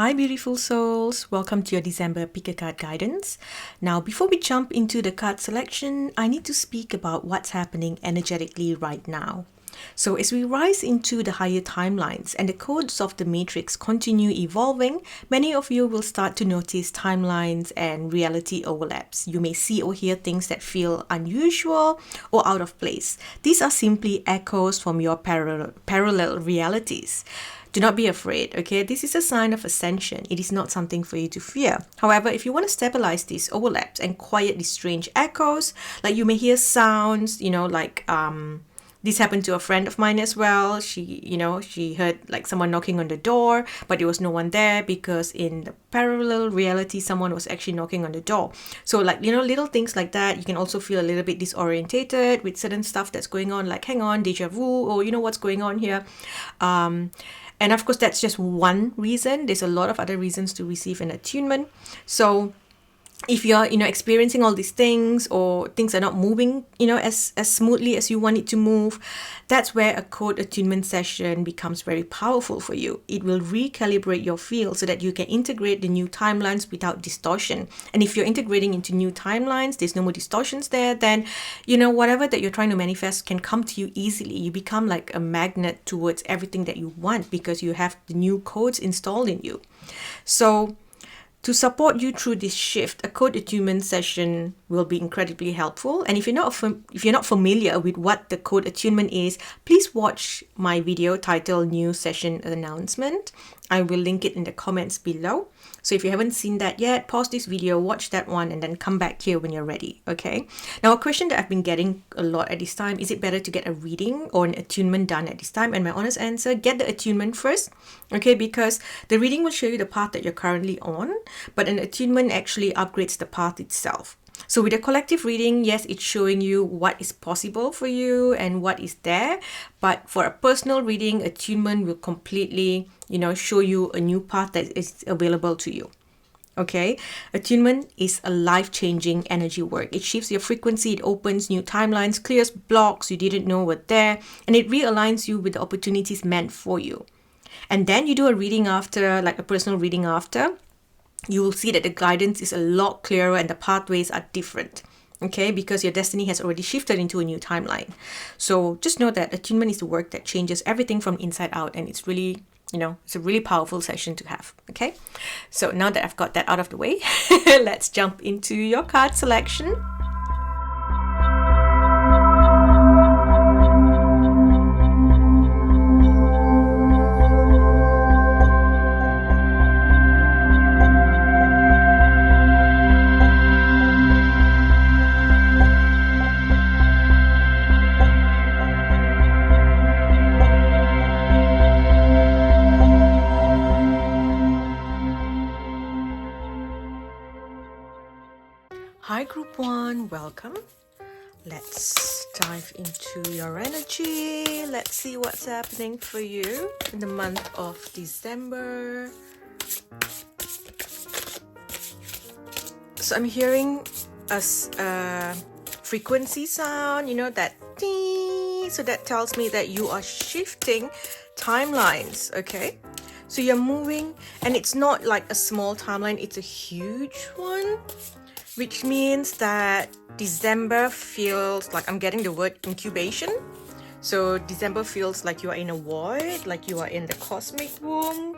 Hi, beautiful souls. Welcome to your December Pick a Card guidance. Now, before we jump into the card selection, I need to speak about what's happening energetically right now. So, as we rise into the higher timelines and the codes of the matrix continue evolving, many of you will start to notice timelines and reality overlaps. You may see or hear things that feel unusual or out of place. These are simply echoes from your parallel realities. Do not be afraid, okay? This is a sign of ascension. It is not something for you to fear. However, if you want to stabilize these overlaps and quiet these strange echoes, like you may hear sounds, this happened to a friend of mine as well. She heard like someone knocking on the door, but there was no one there because in the parallel reality, someone was actually knocking on the door. So little things like that. You can also feel a little bit disorientated with certain stuff that's going on, like hang on, deja vu, or what's going on here. And of course, that's just one reason. There's a lot of other reasons to receive an attunement. So if you're experiencing all these things or things are not moving as smoothly as you want it to move, that's where a code attunement session becomes very powerful for you. It will recalibrate your field so that you can integrate the new timelines without distortion. And if you're integrating into new timelines, there's no more distortions there, then whatever that you're trying to manifest can come to you easily. You become like a magnet towards everything that you want because you have the new codes installed in you. So to support you through this shift, a code attunement session will be incredibly helpful. And if you're not familiar with what the code attunement is, please watch my video titled New Session Announcement. I will link it in the comments below. So if you haven't seen that yet, pause this video, watch that one, and then come back here when you're ready, okay? Now, a question that I've been getting a lot at this time, is it better to get a reading or an attunement done at this time? And my honest answer, get the attunement first, okay? Because the reading will show you the path that you're currently on, but an attunement actually upgrades the path itself. So with a collective reading, yes, it's showing you what is possible for you and what is there. But for a personal reading, attunement will completely, show you a new path that is available to you. Okay, attunement is a life-changing energy work. It shifts your frequency, it opens new timelines, clears blocks you didn't know were there, and it realigns you with the opportunities meant for you. And then you do a reading after, like a personal reading after. You will see that the guidance is a lot clearer and the pathways are different, okay? Because your destiny has already shifted into a new timeline. So just know that attunement is the work that changes everything from inside out, and it's really, it's a really powerful session to have, okay? So now that I've got that out of the way, let's jump into your card selection. Hi Group 1, welcome. Let's dive into your energy. Let's see what's happening for you in the month of December. So I'm hearing a frequency sound, that ding. So that tells me that you are shifting timelines, okay? So you're moving, and it's not like a small timeline, it's a huge one. Which means that December feels like, I'm getting the word incubation. So December feels like you are in a void, like you are in the cosmic womb,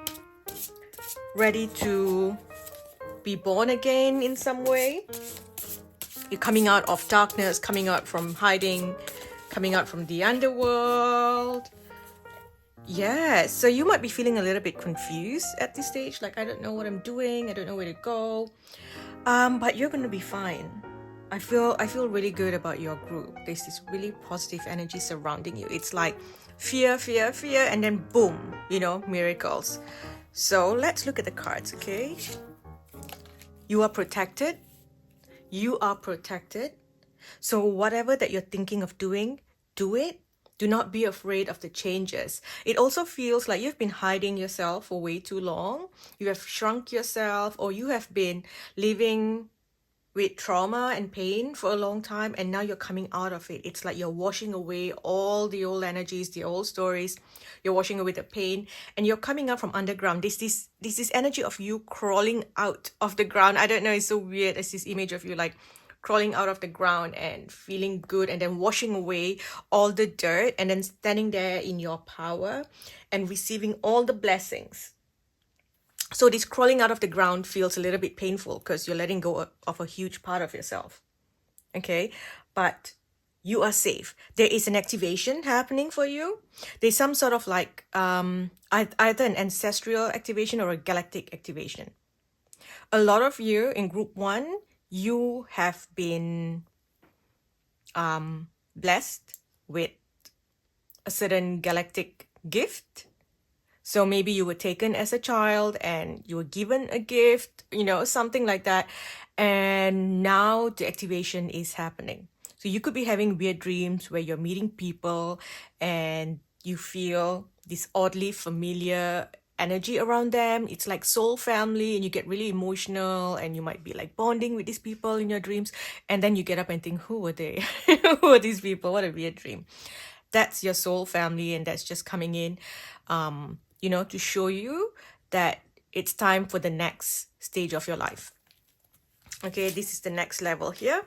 ready to be born again in some way. You're coming out of darkness, coming out from hiding, coming out from the underworld. Yeah, so you might be feeling a little bit confused at this stage, like I don't know what I'm doing, I don't know where to go. But you're going to be fine. I feel really good about your group. There's this really positive energy surrounding you. It's like fear, and then boom, miracles. So let's look at the cards, okay? You are protected. You are protected. So whatever that you're thinking of doing, do it. Do not be afraid of the changes. It also feels like you've been hiding yourself for way too long. You have shrunk yourself, or you have been living with trauma and pain for a long time, and now you're coming out of it. It's like you're washing away all the old energies, the old stories. You're washing away the pain, and you're coming out from underground. This energy of you crawling out of the ground. I don't know, it's so weird. It's this image of you like crawling out of the ground and feeling good, and then washing away all the dirt, and then standing there in your power and receiving all the blessings. So this crawling out of the ground feels a little bit painful because you're letting go of a huge part of yourself. Okay, but you are safe. There is an activation happening for you. There's some sort of like either an ancestral activation or a galactic activation. A lot of you in group 1, you have been blessed with a certain galactic gift. So maybe you were taken as a child and you were given a gift, you know, something like that. And now the activation is happening. So you could be having weird dreams where you're meeting people and you feel this oddly familiar energy around them. It's like soul family, and you get really emotional, and you might be like bonding with these people in your dreams. And then you get up and think, who were they? Who are these people? What a weird dream. That's your soul family, and that's just coming in, you know, to show you that it's time for the next stage of your life. Okay, this is the next level here.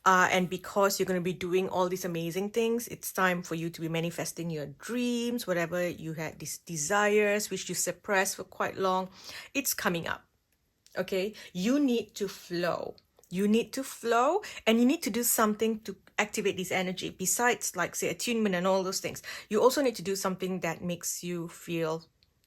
And because you're going to be doing all these amazing things, it's time for you to be manifesting your dreams, whatever you had, these desires, which you suppressed for quite long, it's coming up. Okay, you need to flow. You need to flow, and you need to do something to activate this energy. Besides, like, say, attunement and all those things, you also need to do something that makes you feel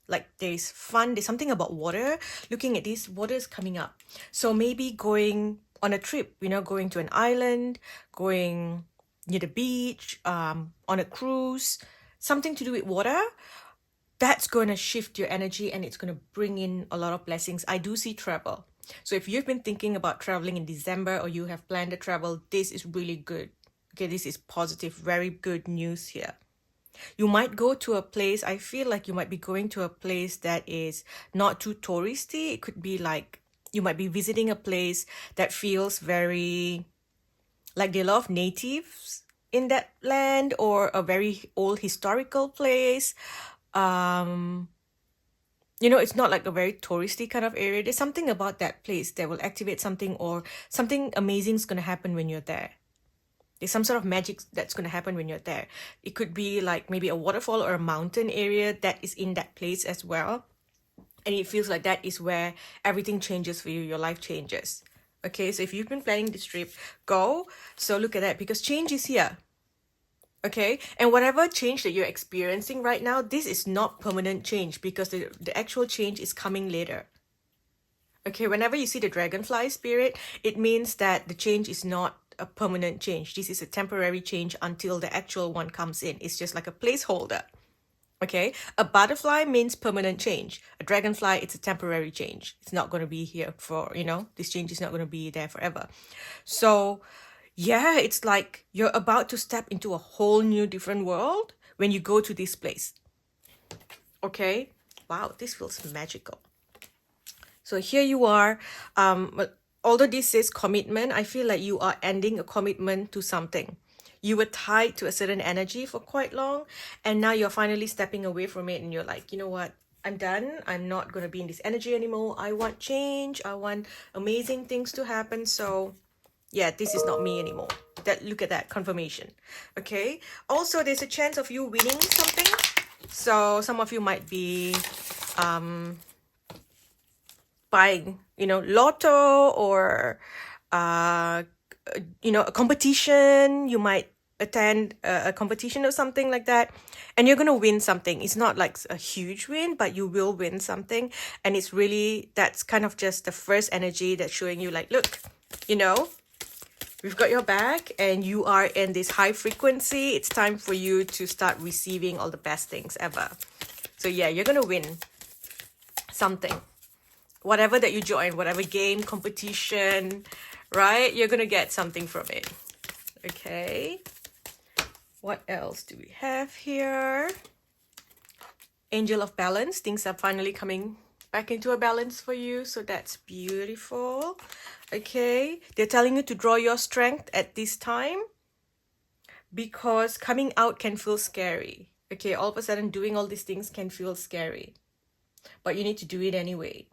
like there's fun. There's something about water. Looking at this, water is coming up. So maybe going on a trip, you know, going to an island, going near the beach, on a cruise, something to do with water. That's going to shift your energy, and it's going to bring in a lot of blessings. I do see travel. So if you've been thinking about traveling in December, or you have planned a travel, this is really good. Okay, this is positive, very good news here. You might go to a place, I feel like you might be going to a place that is not too touristy. It could be like you might be visiting a place that feels very like they love natives in that land, or a very old historical place. You know, it's not like a very touristy kind of area. There's something about that place that will activate something, or something amazing is going to happen when you're there. There's some sort of magic that's going to happen when you're there. It could be like maybe a waterfall or a mountain area that is in that place as well. And it feels like that is where everything changes for you. Your life changes. Okay, so if you've been planning this trip, go. So look at that, because change is here. Okay, and whatever change that you're experiencing right now, this is not permanent change, because the actual change is coming later. Okay, whenever you see the dragonfly spirit, it means that the change is not a permanent change. This is a temporary change until the actual one comes in. It's just like a placeholder. Okay, a butterfly means permanent change. A dragonfly, it's a temporary change. It's not going to be here for, you know, this change is not going to be there forever. So yeah, it's like you're about to step into a whole new different world when you go to this place. Okay, wow, this feels magical. So here you are. Although this says commitment, I feel like you are ending a commitment to something. You were tied to a certain energy for quite long, and now you're finally stepping away from it, and you're like, you know what? I'm done. I'm not going to be in this energy anymore. I want change. I want amazing things to happen. So yeah, this is not me anymore. Look at that confirmation. Okay. Also, there's a chance of you winning something. So some of you might be buying, you know, lotto, or you know, a competition. You might attend a competition or something like that, and you're gonna win something. It's not like a huge win, but you will win something. And it's really, that's kind of just the first energy that's showing you like, look, you know, we've got your back, and you are in this high frequency. It's time for you to start receiving all the best things ever. So yeah, you're gonna win something. Whatever that you join, whatever game, competition, right? You're gonna get something from it. Okay. What else do we have here? Angel of Balance. Things are finally coming back into a balance for you. So that's beautiful. Okay, they're telling you to draw your strength at this time because coming out can feel scary. Okay, all of a sudden doing all these things can feel scary, but you need to do it anyway.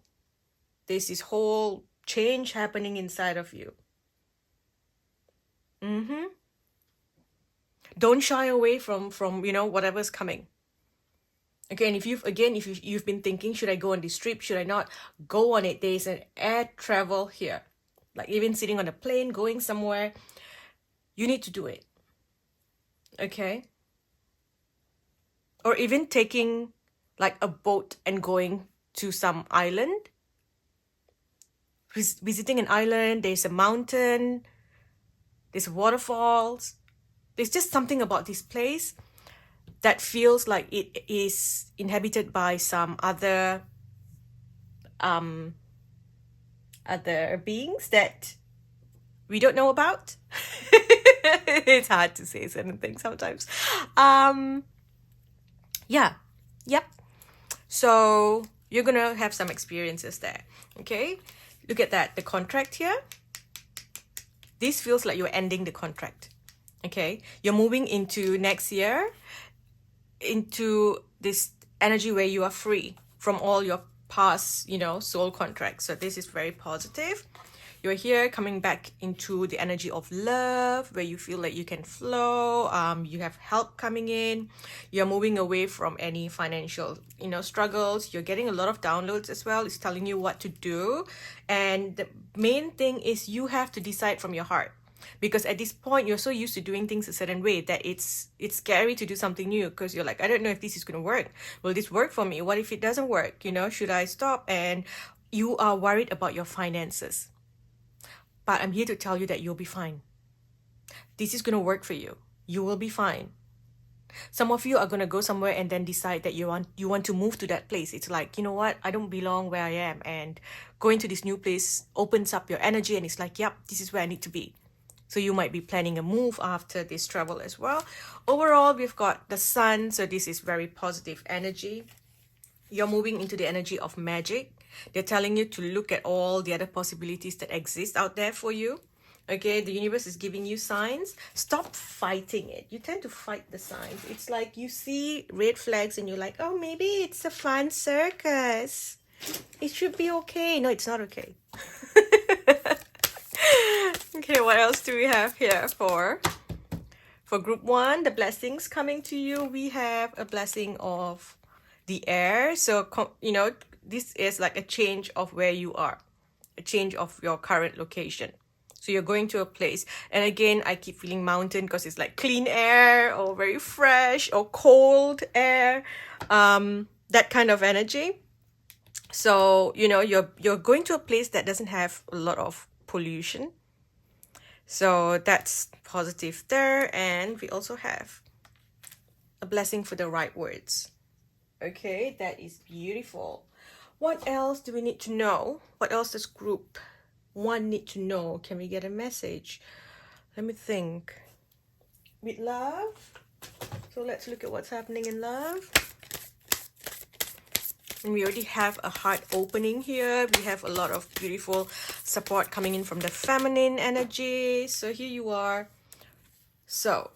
There's this whole change happening inside of you. Don't shy away from whatever's coming. Okay, and if you've been thinking, should I go on this trip? Should I not? Go on it. There's an air travel here. Like even sitting on a plane, going somewhere, you need to do it. Okay? Or even taking like a boat and going to some island. Visiting an island, there's a mountain, there's waterfalls. There's just something about this place that feels like it is inhabited by some other beings that we don't know about. It's hard to say certain things sometimes. Yeah. Yep. So you're gonna have some experiences there. Okay. Look at that. The contract here. This feels like you're ending the contract. Okay. You're moving into next year, into this energy where you are free from all your past, soul contracts. So this is very positive. You're here coming back into the energy of love where you feel like you can flow. You have help coming in. You're moving away from any financial, struggles. You're getting a lot of downloads as well. It's telling you what to do. And the main thing is you have to decide from your heart. Because at this point, you're so used to doing things a certain way that it's scary to do something new because you're like, I don't know if this is going to work. Will this work for me? What if it doesn't work? Should I stop? And you are worried about your finances. But I'm here to tell you that you'll be fine. This is going to work for you. You will be fine. Some of you are going to go somewhere and then decide that you want to move to that place. It's like, you know what? I don't belong where I am. And going to this new place opens up your energy and it's like, yep, this is where I need to be. So you might be planning a move after this travel as well. Overall, we've got the sun. So this is very positive energy. You're moving into the energy of magic. They're telling you to look at all the other possibilities that exist out there for you. Okay, the universe is giving you signs. Stop fighting it. You tend to fight the signs. It's like you see red flags and you're like, oh, maybe it's a fun circus. It should be okay. No, it's not okay. Okay, what else do we have here for group 1? The blessings coming to you. We have a blessing of the air. So, this is like a change of where you are, a change of your current location. So you're going to a place. And again, I keep feeling mountain because it's like clean air or very fresh or cold air, that kind of energy. So, you're going to a place that doesn't have a lot of pollution. So that's positive there. And we also have a blessing for the right words. Okay, that is beautiful. What else do we need to know? What else does group 1 need to know? Can we get a message? Let me think. With love. So let's look at what's happening in love. And we already have a heart opening here. We have a lot of beautiful support coming in from the feminine energy. So here you are. So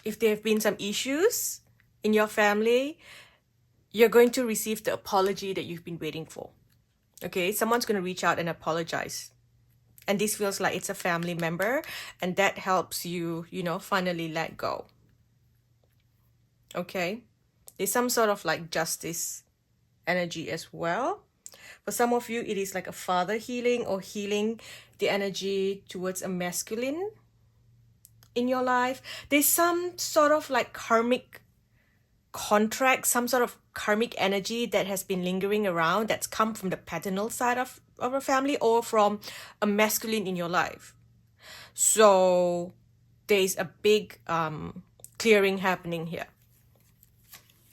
if there have been some issues in your family, you're going to receive the apology that you've been waiting for. Okay, someone's going to reach out and apologize. And this feels like it's a family member. And that helps you, finally let go. Okay, there's some sort of like justice energy as well. For some of you, it is like a father healing or healing the energy towards a masculine in your life. There's some sort of like karmic contract, some sort of karmic energy that has been lingering around that's come from the paternal side of a family or from a masculine in your life. So there's a big clearing happening here.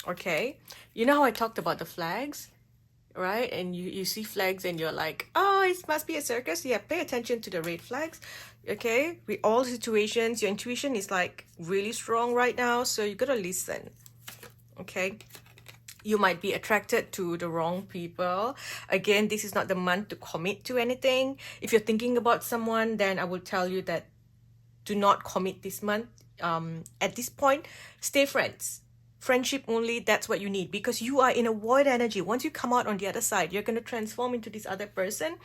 Okay, you know how I talked about the flags, right? And you see flags and you're like, oh, it must be a circus. Yeah, pay attention to the red flags. Okay, with all situations, your intuition is like really strong right now, so you gotta listen. Okay, You might be attracted to the wrong people. Again, this is not the month to commit to anything. If you're thinking about someone, then I will tell you that do not commit this month. At this point, stay friends. Friendship only, that's what you need, because you are in a void energy. Once you come out on the other side, you're going to transform into this other person,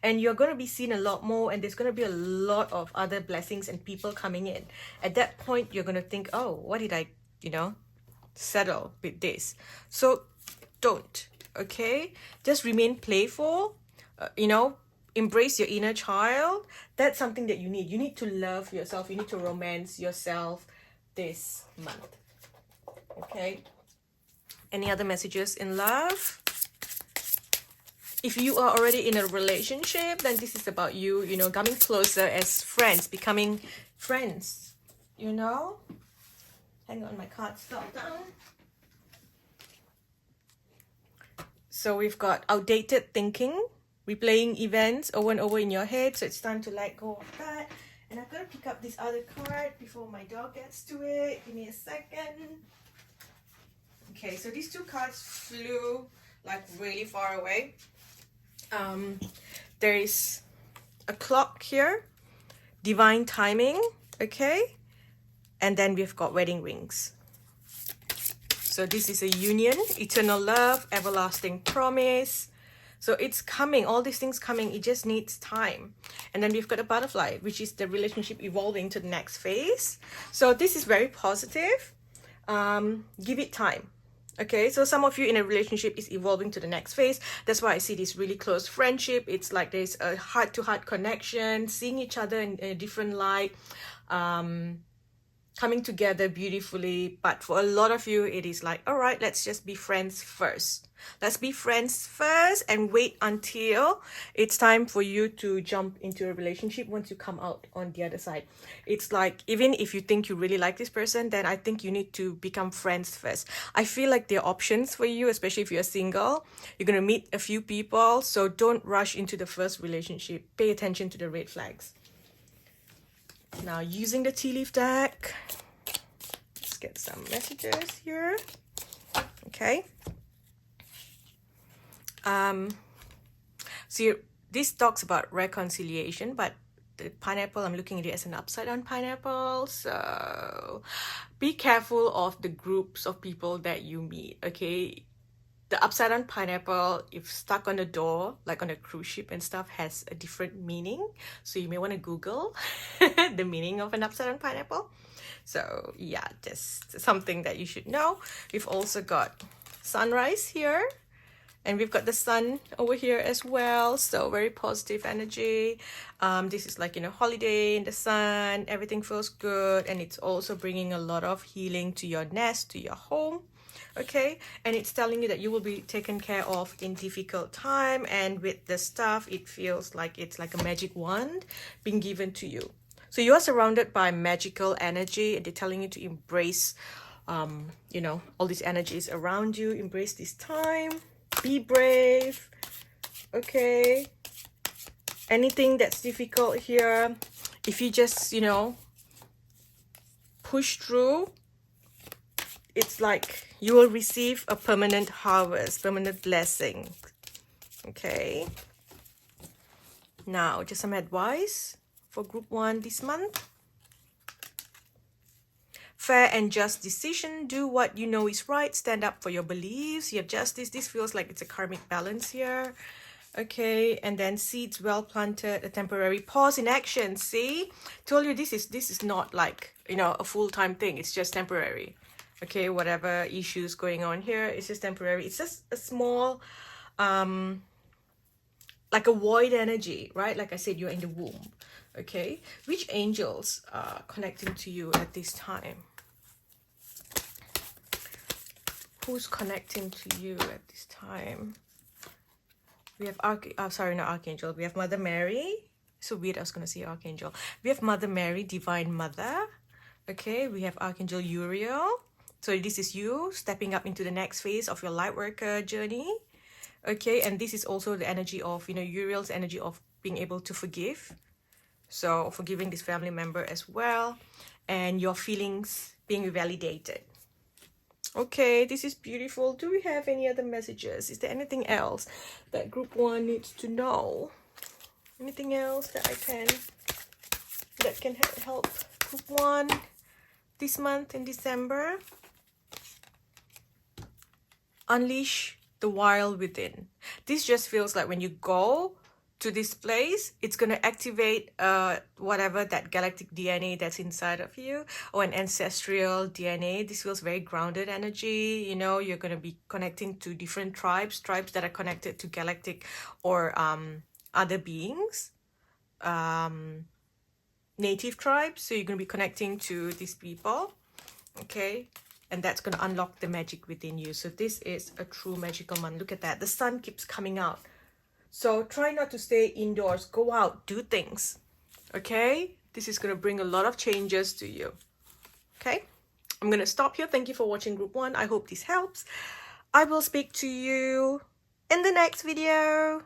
and you're going to be seen a lot more, and there's going to be a lot of other blessings and people coming in. At that point, you're going to think, oh, what did I, settle with this? So don't, okay? Just remain playful, embrace your inner child. That's something that you need. You need to love yourself. You need to romance yourself this month. Okay. Any other messages in love? If you are already in a relationship, then this is about you, coming closer as friends, becoming friends, Hang on, my cards fell down. So we've got outdated thinking, replaying events over and over in your head. So it's time to let go of that. And I've got to pick up this other card before my dog gets to it. Give me a second. Okay, so these two cards flew like really far away. There is a clock here, divine timing, okay? And then we've got wedding rings. So this is a union, eternal love, everlasting promise. So it's coming, all these things coming, it just needs time. And then we've got a butterfly, which is the relationship evolving to the next phase. So this is very positive. Give it time. Okay, so some of you in a relationship is evolving to the next phase. That's why I see this really close friendship. It's like there's a heart-to-heart connection, seeing each other in a different light, coming together beautifully. But for a lot of you, it is like, all right, let's just be friends first. Let's be friends first and wait until it's time for you to jump into a relationship once you come out on the other side. It's like, even if you think you really like this person, then I think you need to become friends first. I feel like there are options for you, especially if you're single. You're going to meet a few people, so don't rush into the first relationship. Pay attention to the red flags. Now, using the tea leaf deck, let's get some messages here. Okay. So this talks about reconciliation, but the pineapple, I'm looking at it as an upside down pineapple. So be careful of the groups of people that you meet, okay? The upside down pineapple, if stuck on the door, like on a cruise ship and stuff, has a different meaning. So you may want to Google the meaning of an upside down pineapple. So yeah, just something that you should know. We've also got sunrise here. And we've got the sun over here as well. So very positive energy. This is like, holiday in the sun. Everything feels good. And it's also bringing a lot of healing to your nest, to your home. Okay. And it's telling you that you will be taken care of in difficult time. And with the stuff, it feels like it's like a magic wand being given to you. So you are surrounded by magical energy. And they're telling you to embrace, all these energies around you. Embrace this time. Be brave, okay? Anything that's difficult here, if you just, push through, it's like you will receive a permanent harvest, permanent blessing, okay? Now, just some advice for group 1 this month. Fair and just decision. Do what you know is right. Stand up for your beliefs. You have justice. This feels like it's a karmic balance here. Okay, and then seeds well planted. A temporary pause in action. See, told you this is not like a full-time thing. It's just temporary. Okay, whatever issues going on here, it's just temporary. It's just a small, like a void energy, right? Like I said, you're in the womb. Okay, which angels are connecting to you at this time? Who's connecting to you at this time? We have not Archangel. We have Mother Mary. So weird, I was going to say Archangel. We have Mother Mary, Divine Mother. Okay, we have Archangel Uriel. So this is you stepping up into the next phase of your light worker journey. Okay, and this is also the energy of, Uriel's energy of being able to forgive. So forgiving this family member as well. And your feelings being validated. Okay, this is beautiful. Do we have any other messages? Is there anything else that group 1 needs to know? Anything else that can help group 1 this month in December? Unleash the wild within. This just feels like when you go to this place, it's going to activate whatever that galactic DNA that's inside of you, or an ancestral DNA. This feels very grounded energy. You know, you're going to be connecting to different tribes that are connected to galactic or other beings, native tribes. So you're going to be connecting to these people, okay? And that's going to unlock the magic within you. So this is a true magical month. Look at that. The sun keeps coming out. So try not to stay indoors. Go out. Do things. Okay? This is going to bring a lot of changes to you. Okay? I'm going to stop here. Thank you for watching group 1. I hope this helps. I will speak to you in the next video.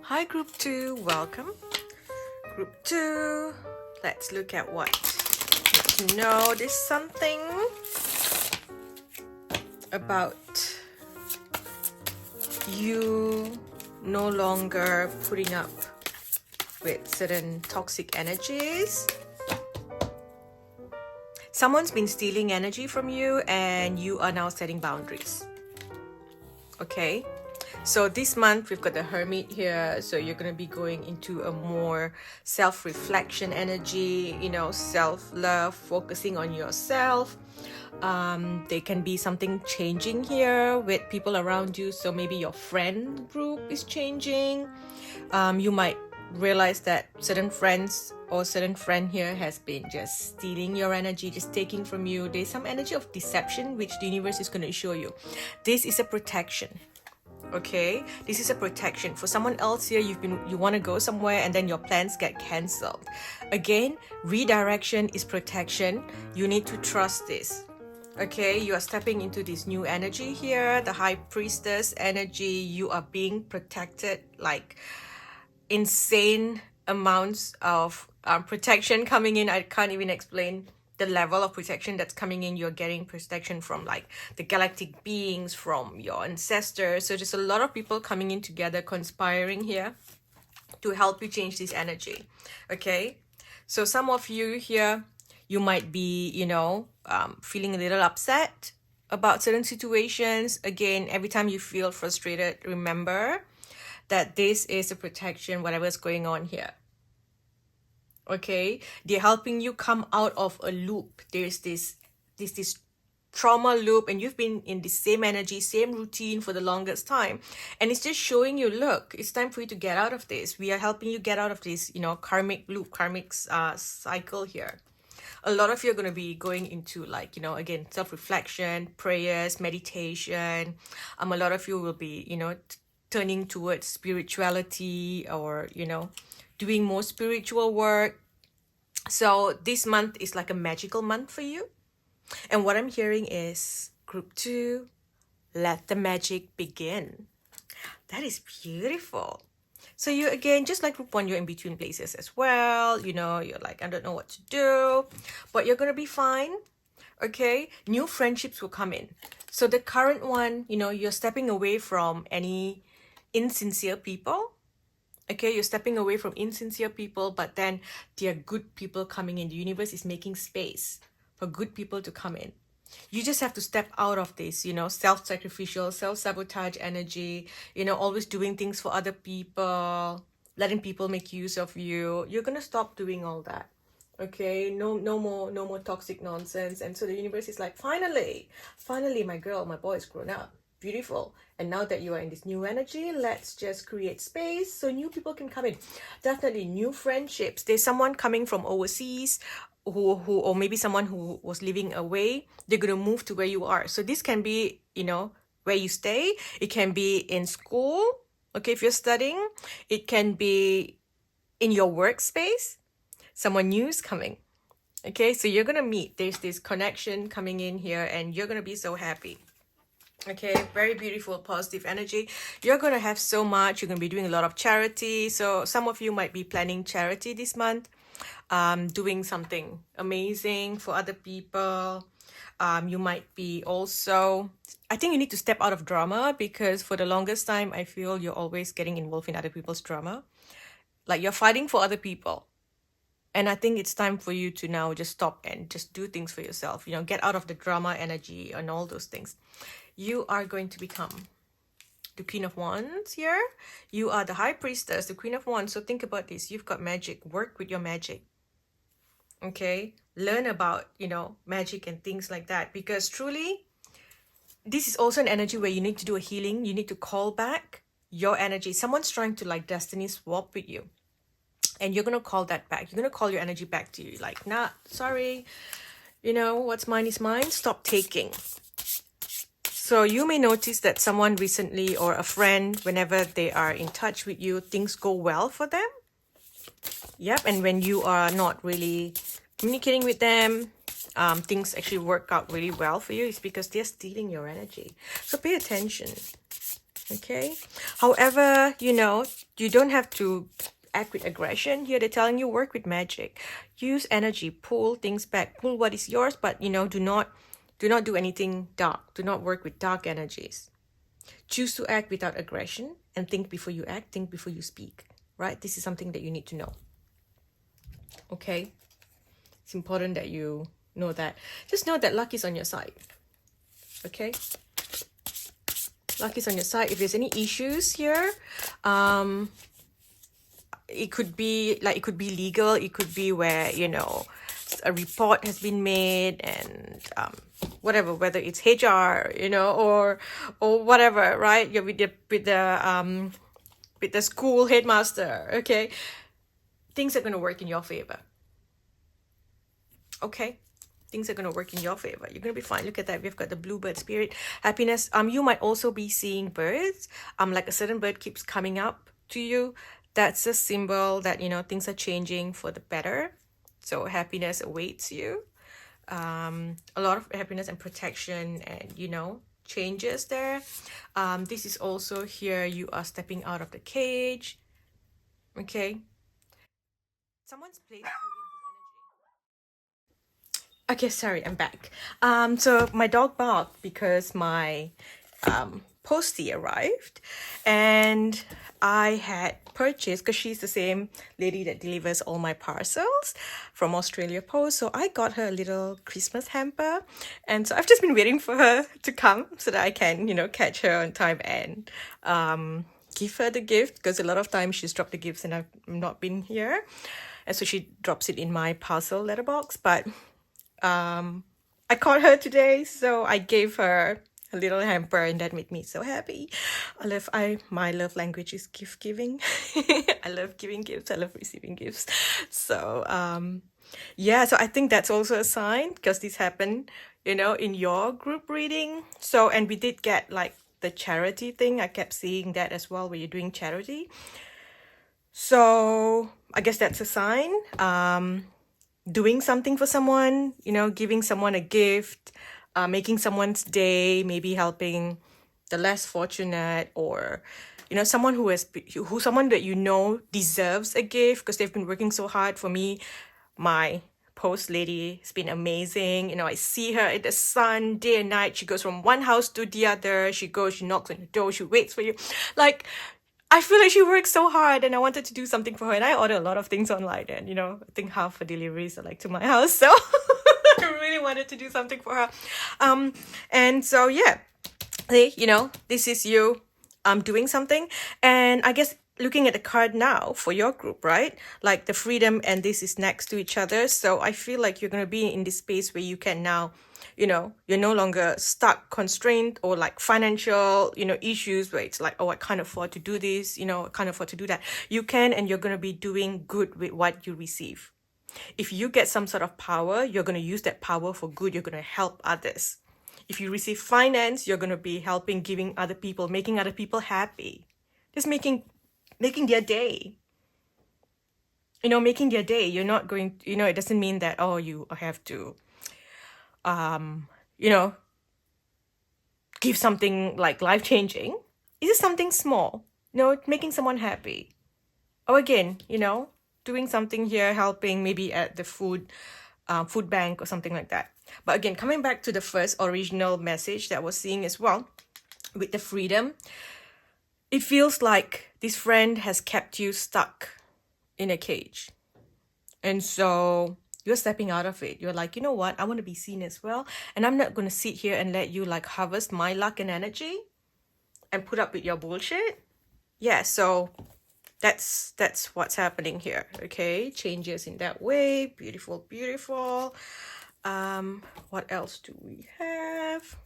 Hi group 2. Welcome. Group 2. Let's look at what you need to know. There's something about you no longer putting up with certain toxic energies. Someone's been stealing energy from you and you are now setting boundaries. Okay, so this month we've got the Hermit here, so you're going to be going into a more self-reflection energy, you know, self-love, focusing on yourself. There can be something changing here with people around you. So maybe your friend group is changing. You might realize that certain friends or certain friend here has been just stealing your energy, just taking from you. There's some energy of deception which the universe is going to show you. This is a protection. Okay, this is a protection for someone else here. You want to go somewhere and then your plans get cancelled. Again, redirection is protection. You need to trust this. Okay, you are stepping into this new energy here, the High Priestess energy. You are being protected, like insane amounts of protection coming in. I can't even explain the level of protection that's coming in. You're getting protection from like the galactic beings, from your ancestors. So there's a lot of people coming in together, conspiring here to help you change this energy. Okay, so some of you here, you might be, you know, feeling a little upset about certain situations. Again, every time you feel frustrated, remember that this is a protection, whatever is going on here. Okay, they're helping you come out of a loop. There's this trauma loop, and you've been in the same energy, same routine for the longest time, and it's just showing you, look, it's time for you to get out of this. We are helping you get out of this, you know, karmic loop, karmic cycle here. A lot of you are going to be going into, like, you know, again, self-reflection, prayers, meditation. A lot of you will be, you know, turning towards spirituality, or, you know, doing more spiritual work. So this month is like a magical month for you. And what I'm hearing is, group 2, let the magic begin. That is beautiful. So you, again, just like group 1, you're in between places as well. You know, you're like, I don't know what to do, but you're going to be fine. Okay, new friendships will come in. So the current one, you know, you're stepping away from any insincere people. Okay, you're stepping away from insincere people, but then there are good people coming in. The universe is making space for good people to come in. You just have to step out of this, you know, self-sacrificial, self-sabotage energy, you know, always doing things for other people, letting people make use of you. You're going to stop doing all that. Okay, no more toxic nonsense. And so the universe is like, finally, my girl, my boy is grown up. Beautiful. And now that you are in this new energy, let's just create space so new people can come in. Definitely new friendships. There's someone coming from overseas who or maybe someone who was living away. They're going to move to where you are. So this can be, you know, where you stay. It can be in school. Okay, if you're studying, it can be in your workspace. Someone new is coming. Okay, so you're going to meet. There's this connection coming in here and you're going to be so happy. Okay, very beautiful, positive energy. You're going to have so much. You're going to be doing a lot of charity. So some of you might be planning charity this month, doing something amazing for other people. You might be also, I think you need to step out of drama, because for the longest time, I feel you're always getting involved in other people's drama. Like you're fighting for other people. And I think it's time for you to now just stop and just do things for yourself. Get out of the drama energy and all those things. You are going to become the Queen of Wands here. You are the High Priestess, the Queen of Wands. So think about this. You've got magic. Work with your magic. Okay? Learn about, magic and things like that. Because truly, this is also an energy where you need to do a healing. You need to call back your energy. Someone's trying to like destiny swap with you. And you're going to call that back. You're going to call your energy back to you. Like, nah, sorry. What's mine is mine. Stop taking. So you may notice that someone recently or a friend, whenever they are in touch with you, things go well for them. Yep. And when you are not really communicating with them, things actually work out really well for you. It's because they're stealing your energy. So pay attention. Okay. However, you don't have to act with aggression. Here they're telling you work with magic. Use energy. Pull things back. Pull what is yours, but do not do anything dark. Do not work with dark energies. Choose to act without aggression and think before you act, think before you speak. Right? This is something that you need to know. Okay? It's important that you know that. Just know that luck is on your side. Okay? Luck is on your side. If there's any issues here, it could be legal. It could be where, a report has been made and whatever, whether it's HR, or whatever, right? You're with the school headmaster, okay? Things are going to work in your favor. Okay? Things are going to work in your favor. You're going to be fine. Look at that. We've got the bluebird spirit. Happiness. You might also be seeing birds. Like a certain bird keeps coming up to you. That's a symbol that, things are changing for the better. So happiness awaits you. A lot of happiness and protection and, changes there. This is also here. You are stepping out of the cage. Okay. Someone's placed you in this energy. Okay, sorry, I'm back. So my dog barked because my postie arrived, and I had purchased, because she's the same lady that delivers all my parcels from Australia Post, so I got her a little Christmas hamper, and so I've just been waiting for her to come so that I can catch her on time and give her the gift, because a lot of times she's dropped the gifts and I've not been here, and so she drops it in my parcel letterbox. But I caught her today, so I gave her a little hamper, and that made me so happy. My love language is gift giving. I love giving gifts. I love receiving gifts. So so I think that's also a sign, because this happened, in your group reading. So, and we did get like the charity thing. I kept seeing that as well, where you're doing charity. So I guess that's a sign. Doing something for someone, giving someone a gift, making someone's day, maybe helping the less fortunate, or someone someone that deserves a gift because they've been working so hard. For me, my post lady has been amazing. I see her in the sun day and night. She goes from one house to the other. She knocks on the door, she waits for you. Like, I feel like she works so hard, and I wanted to do something for her, and I order a lot of things online, and I think half her deliveries are like to my house, so I really wanted to do something for her. And so this is you doing something. And I guess looking at the card now for your group, right? Like the freedom and this is next to each other. So I feel like you're going to be in this space where you can now, you're no longer stuck, constrained, or like financial, issues where it's like, oh, I can't afford to do this, I can't afford to do that. You can, and you're going to be doing good with what you receive. If you get some sort of power, you're going to use that power for good. You're going to help others. If you receive finance, you're going to be helping, giving other people, making other people happy. Just making their day. Making their day. You're not going, it doesn't mean that, oh, you have to, give something like life-changing. It's just something small, making someone happy. Or again, doing something here, helping maybe at the food bank or something like that. But again, coming back to the first original message that I was seeing as well, with the freedom, it feels like this friend has kept you stuck in a cage. And so you're stepping out of it. You're like, you know what? I want to be seen as well. And I'm not going to sit here and let you like harvest my luck and energy and put up with your bullshit. Yeah, so that's what's happening here. Okay, changes in that way. Beautiful, beautiful. What else do we have?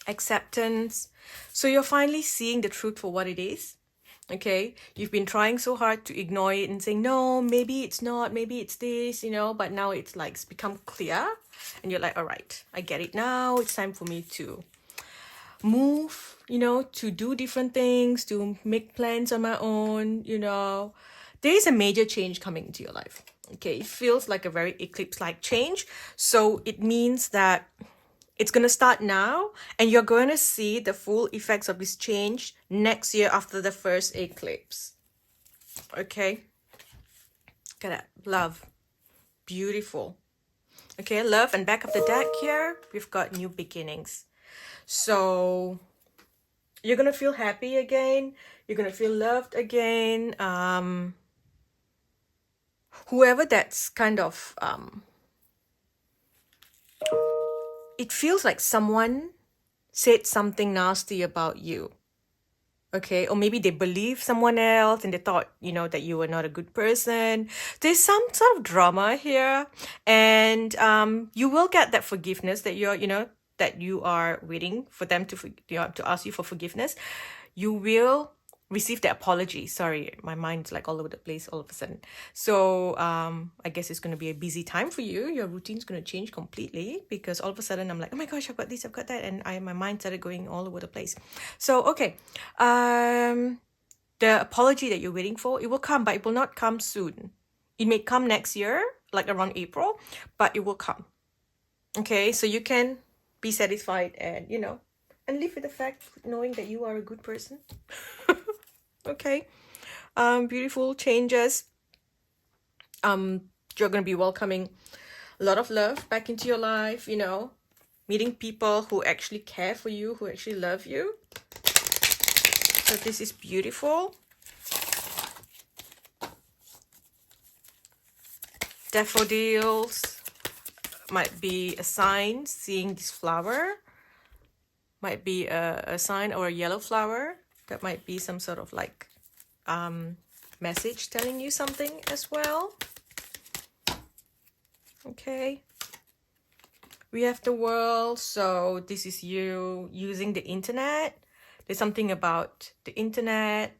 Acceptance. So you're finally seeing the truth for what it is. Okay, you've been trying so hard to ignore it and saying, no, maybe it's not, maybe it's this, but now it's like it's become clear and you're like, all right, I get it now. It's time for me to move, to do different things, to make plans on my own. There is a major change coming into your life. Okay, it feels like a very eclipse-like change. So it means that it's going to start now, and you're going to see the full effects of this change next year after the first eclipse. Okay? Look at that. Love. Beautiful. Okay, love. And back of the deck here, we've got new beginnings. So you're going to feel happy again. You're going to feel loved again. Whoever that's kind of... it feels like someone said something nasty about you. Okay, or maybe they believe someone else and they thought, that you were not a good person. There's some sort of drama here, and you will get that forgiveness that that you are waiting for them to ask you for forgiveness. You will receive the apology. Sorry, my mind's like all over the place all of a sudden. So I guess it's going to be a busy time for you. Your routine's going to change completely because all of a sudden I'm like, oh my gosh, I've got this, I've got that, and my mind started going all over the place. So okay, the apology that you're waiting for, it will come, but it will not come soon. It may come next year, like around April, but it will come. Okay, so you can be satisfied and and live with the fact, knowing that you are a good person. Okay, beautiful changes. You're going to be welcoming a lot of love back into your life, meeting people who actually care for you, who actually love you. So this is beautiful. Daffodils might be a sign. Seeing this flower might be a sign, or a yellow flower. That might be some sort of like message telling you something as well. Okay. We have the world. So this is you using the internet. There's something about the internet.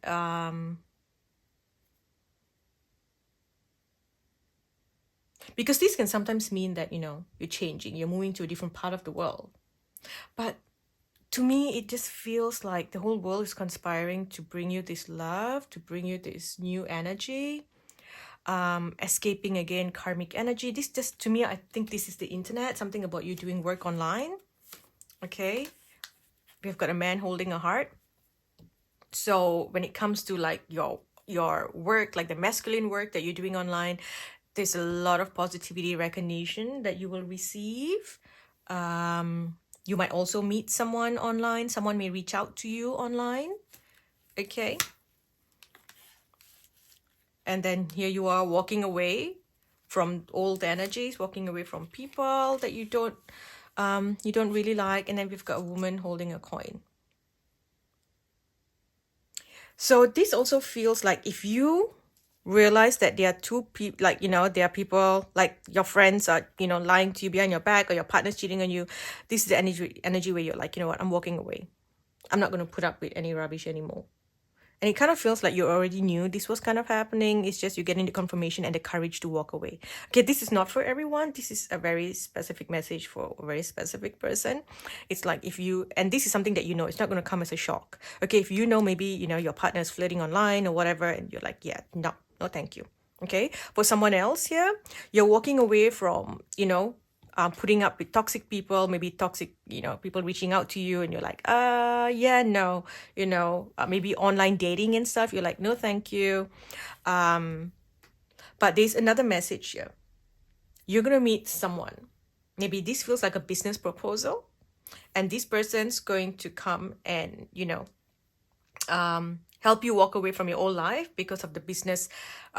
Because this can sometimes mean that, you're changing. You're moving to a different part of the world. But to me, it just feels like the whole world is conspiring to bring you this love, to bring you this new energy, escaping again karmic energy. This just, to me, I think this is the internet, something about you doing work online. Okay, we've got a man holding a heart. So when it comes to like your work, like the masculine work that you're doing online, there's a lot of positivity, recognition that you will receive. You might also meet someone online. Someone may reach out to you online. Okay. And then here you are walking away from old energies, walking away from people that you don't really like. And then we've got a woman holding a coin. So this also feels like if you realize that there are two people, like, there are people like your friends are, lying to you behind your back, or your partner's cheating on you. This is the energy where you're like, you know what, I'm walking away. I'm not going to put up with any rubbish anymore. And it kind of feels like you already knew this was kind of happening. It's just you're getting the confirmation and the courage to walk away. Okay, this is not for everyone. This is a very specific message for a very specific person. It's like and this is something that it's not going to come as a shock. Okay, if maybe, your partner is flirting online or whatever, and you're like, yeah, no, thank you. Okay, for someone else here, you're walking away from, putting up with toxic people, maybe toxic, people reaching out to you, and you're like, yeah, no, maybe online dating and stuff. You're like, no, thank you. But there's another message here. You're going to meet someone Maybe this feels like a business proposal, and this person's going to come and, help you walk away from your old life because of the business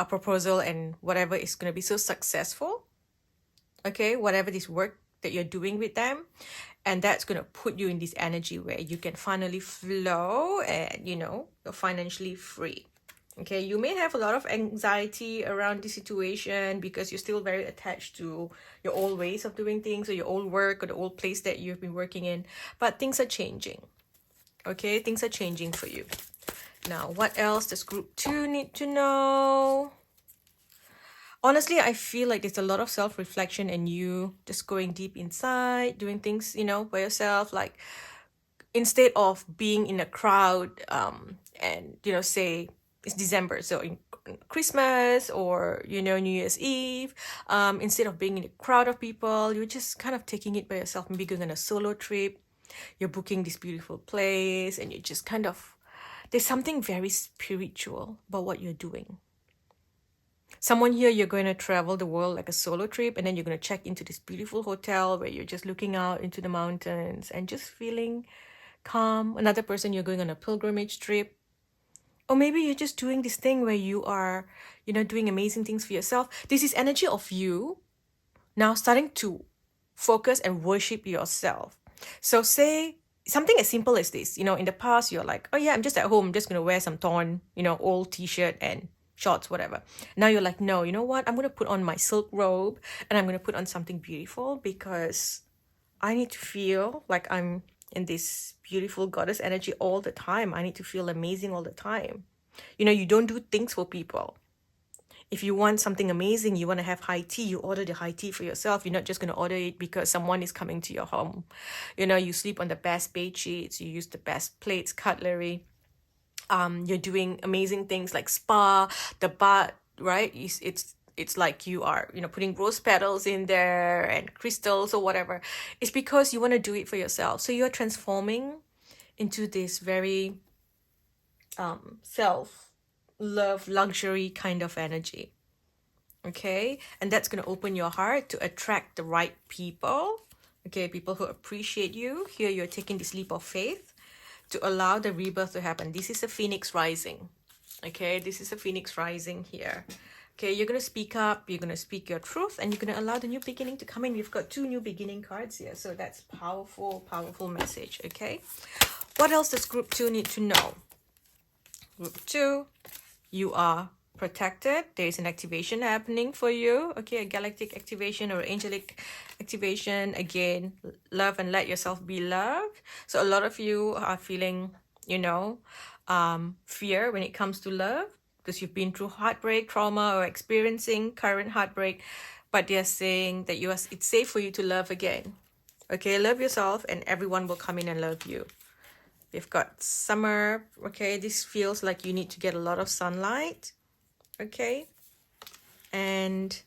proposal, and whatever is going to be so successful. Okay, whatever this work that you're doing with them, and that's going to put you in this energy where you can finally flow and, you're financially free. Okay, you may have a lot of anxiety around the situation because you're still very attached to your old ways of doing things, or your old work, or the old place that you've been working in, but things are changing. Okay, things are changing for you. Now, what else does group 2 need to know? Honestly, I feel like there's a lot of self-reflection and you just going deep inside, doing things, by yourself. Like, instead of being in a crowd, and, say it's December, so in Christmas, or, New Year's Eve, instead of being in a crowd of people, you're just kind of taking it by yourself, maybe going on a solo trip. You're booking this beautiful place, and you're just kind of, there's something very spiritual about what you're doing. Someone here, you're going to travel the world like a solo trip, and then you're going to check into this beautiful hotel where you're just looking out into the mountains and just feeling calm. Another person, you're going on a pilgrimage trip. Or maybe you're just doing this thing where you are, doing amazing things for yourself. This is energy of you now starting to focus and worship yourself. So say something as simple as this. In the past, you're like, oh yeah, I'm just at home. I'm just going to wear some torn, old t-shirt and shorts, whatever. Now you're like, no, you know what? I'm going to put on my silk robe, and I'm going to put on something beautiful because I need to feel like I'm in this beautiful goddess energy all the time. I need to feel amazing all the time. You don't do things for people. If you want something amazing, you want to have high tea, you order the high tea for yourself. You're not just going to order it because someone is coming to your home. You sleep on the best bed sheets, you use the best plates, cutlery. You're doing amazing things like spa, the bath, right? It's like you are, putting rose petals in there and crystals or whatever. It's because you want to do it for yourself. So you're transforming into this very self-love, luxury kind of energy. Okay? And that's going to open your heart to attract the right people. Okay? People who appreciate you. Here you're taking this leap of faith to allow the rebirth to happen. This is a phoenix rising. Okay? This is a phoenix rising here. Okay, you're going to speak up, you're going to speak your truth, and you're going to allow the new beginning to come in. We've got 2 new beginning cards here, so that's powerful, powerful message, okay? What else does group 2 need to know? Group 2, you are protected. There is an activation happening for you, okay? A galactic activation or angelic activation. Again, love and let yourself be loved. So a lot of you are feeling, fear when it comes to love, because you've been through heartbreak, trauma, or experiencing current heartbreak, but they're saying that it's safe for you to love again. Okay, love yourself and everyone will come in and love you. We've got summer. Okay, this feels like you need to get a lot of sunlight. Okay, and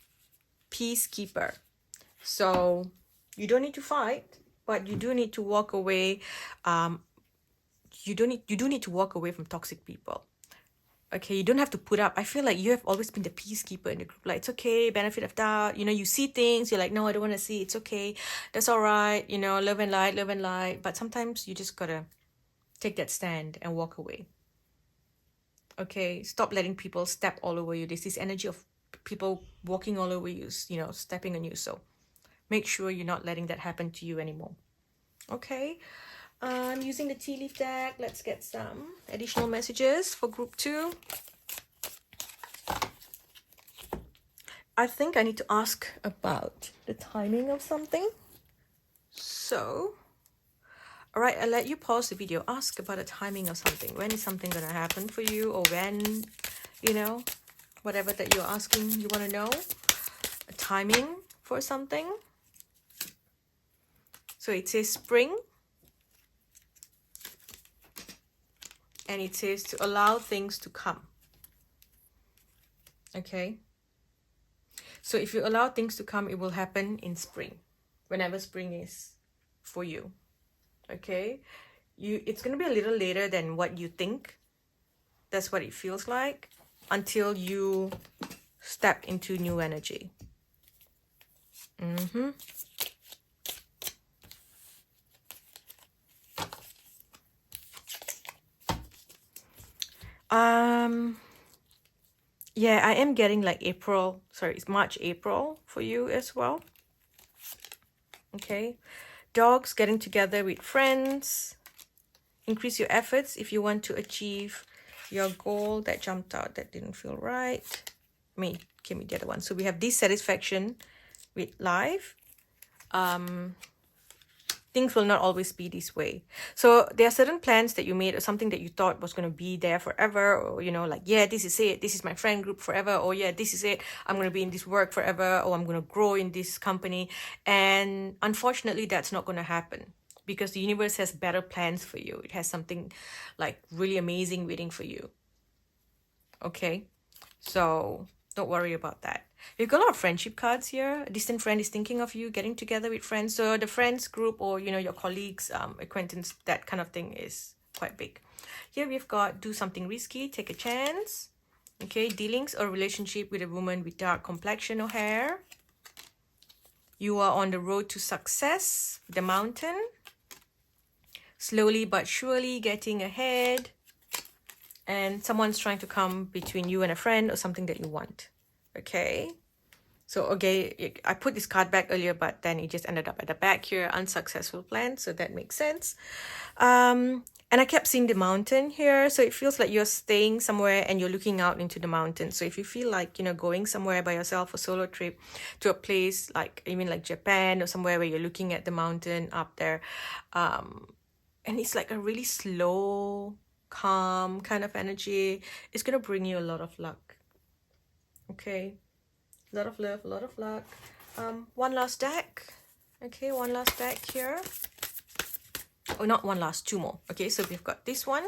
peacekeeper. So you don't need to fight, but you do need to walk away. You do need to walk away from toxic people. Okay, you don't have to put up. I feel like you have always been the peacekeeper in the group. Like, it's okay, benefit of doubt. You see things, you're like, no, I don't want to see. It's okay. That's all right. Love and light, love and light. But sometimes you just gotta take that stand and walk away. Okay, stop letting people step all over you. There's this energy of people walking all over you, stepping on you. So make sure you're not letting that happen to you anymore. Okay. I'm using the tea leaf deck. Let's get some additional messages for group 2. I think I need to ask about the timing of something. So, all right, I'll let you pause the video. Ask about the timing of something. When is something going to happen for you, or when, whatever that you're asking, you want to know. A timing for something. So it says spring. And it says to allow things to come. Okay. So if you allow things to come, it will happen in spring. Whenever spring is for you. Okay. It's going to be a little later than what you think. That's what it feels like. Until you step into new energy. Um, yeah, I am getting like it's March, April for you as well. Okay. Dogs getting together with friends. Increase your efforts if you want to achieve your goal. That jumped out. That didn't feel right. I mean, give me the other one. So we have dissatisfaction with life. Things will not always be this way. So there are certain plans that you made or something that you thought was going to be there forever, or like, yeah, this is it, this is my friend group forever, or yeah, this is it, I'm going to be in this work forever, or I'm going to grow in this company. And unfortunately, that's not going to happen, because the universe has better plans for you. It has something like really amazing waiting for you. Okay, so don't worry about that. You've got a lot of friendship cards here. A distant friend is thinking of you, getting together with friends. So the friends group, or your colleagues, acquaintance, that kind of thing is quite big. Here we've got do something risky, take a chance. Okay, dealings or relationship with a woman with dark complexion or hair. You are on the road to success, the mountain. Slowly but surely getting ahead. And someone's trying to come between you and a friend or something that you want. Okay. So, okay, I put this card back earlier, but then it just ended up at the back here. Unsuccessful plan. So that makes sense. And I kept seeing the mountain here. So it feels like you're staying somewhere and you're looking out into the mountain. So if you feel like, going somewhere by yourself, a solo trip to a place like, like Japan or somewhere where you're looking at the mountain up there. And it's like a really slow, calm kind of energy. It's going to bring you a lot of luck. Okay. A lot of love, a lot of luck. One last deck. Okay, one last deck here. Oh, not one last, two more. Okay, so we've got this one.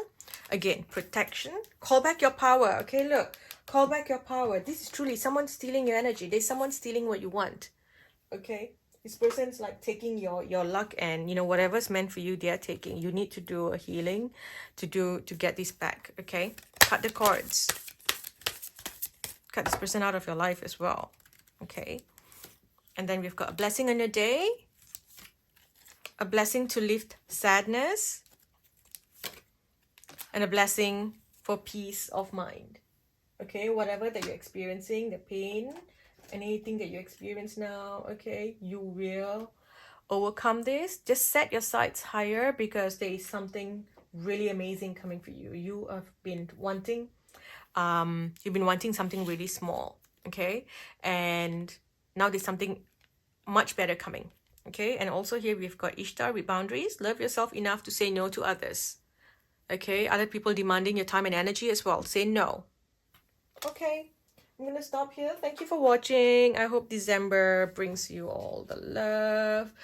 Again, protection. Call back your power. Okay, look. Call back your power. This is truly someone stealing your energy. There's someone stealing what you want. Okay? This person's like taking your luck, and whatever's meant for you, they're taking. You need to do a healing to get this back. Okay? Cut the cords. Cut this person out of your life as well. Okay? And then we've got a blessing on your day. A blessing to lift sadness. And a blessing for peace of mind. Okay? Whatever that you're experiencing, the pain, anything that you experience now, okay, you will overcome this. Just set your sights higher, because there is something really amazing coming for you. You have been wanting something really small, okay, and now there's something much better coming. Okay, and also here we've got Ishtar with boundaries. Love yourself enough to say no to others. Okay, other people demanding your time and energy as well. Say no. Okay, I'm gonna stop here. Thank you for watching. I hope December brings you all the love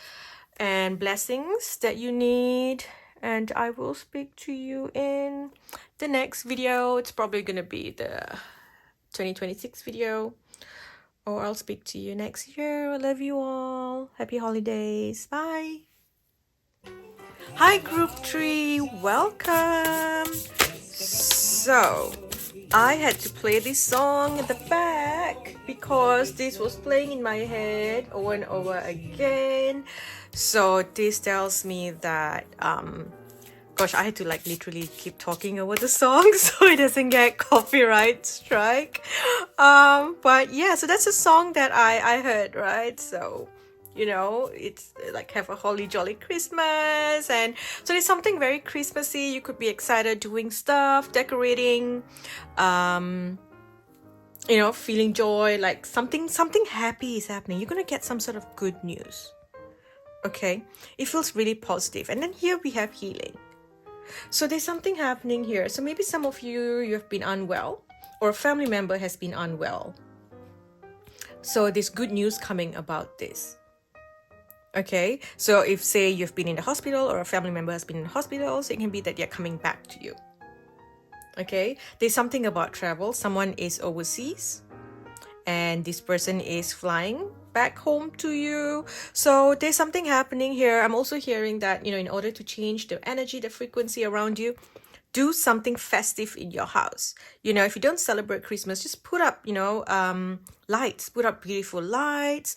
and blessings that you need. And I will speak to you in the next video. It's probably gonna be the 2026 video. Or I'll speak to you next year. I love you all. Happy holidays. Bye. Hi, Group 3. Welcome. So, I had to play this song at the back because this was playing in my head over and over again. So this tells me that gosh, I had to like literally keep talking over the song so it doesn't get copyright strike. But yeah, so that's a song that I heard, right? So it's like have a holly jolly Christmas, and so there's something very Christmassy. You could be excited doing stuff, decorating, feeling joy, like something happy is happening. You're gonna get some sort of good news. Okay, it feels really positive. And then here we have healing. So there's something happening here. So maybe some of you have been unwell, or a family member has been unwell. So there's good news coming about this. Okay, so if say you've been in the hospital, or a family member has been in the hospital, so it can be that they're coming back to you. Okay, there's something about travel. Someone is overseas and this person is flying back home to you. So there's something happening here. I'm also hearing that, in order to change the energy, the frequency around you, do something festive in your house. If you don't celebrate Christmas, just put up, lights, put up beautiful lights.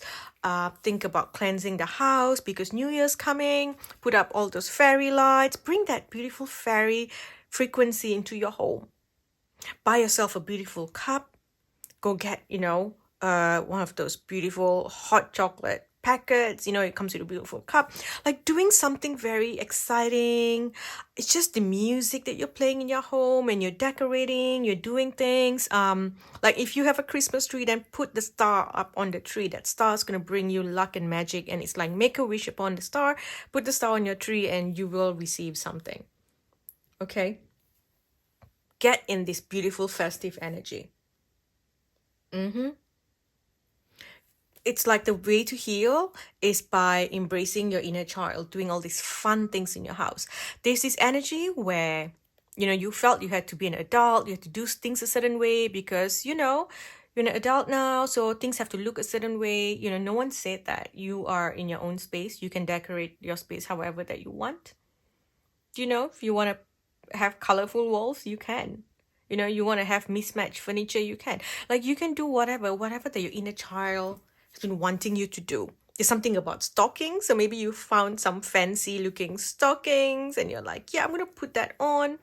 Think about cleansing the house because New Year's coming. Put up all those fairy lights. Bring that beautiful fairy frequency into your home. Buy yourself a beautiful cup. Go get, one of those beautiful hot chocolate packets. It comes with a beautiful cup. Like doing something very exciting. It's just the music that you're playing in your home and you're decorating, you're doing things. Like if you have a Christmas tree, then put the star up on the tree. That star is gonna bring you luck and magic. And it's like make a wish upon the star, put the star on your tree, and you will receive something. Okay? Get in this beautiful festive energy. It's like the way to heal is by embracing your inner child, doing all these fun things in your house. There's this energy where, you felt you had to be an adult, you had to do things a certain way because, you're an adult now, so things have to look a certain way. No one said that. You are in your own space. You can decorate your space however that you want. If you want to have colorful walls, you can. You want to have mismatched furniture, you can. Like you can do whatever that your inner child has been wanting you to do. There's something about stockings, so maybe you found some fancy looking stockings and you're like, yeah, I'm gonna put that on.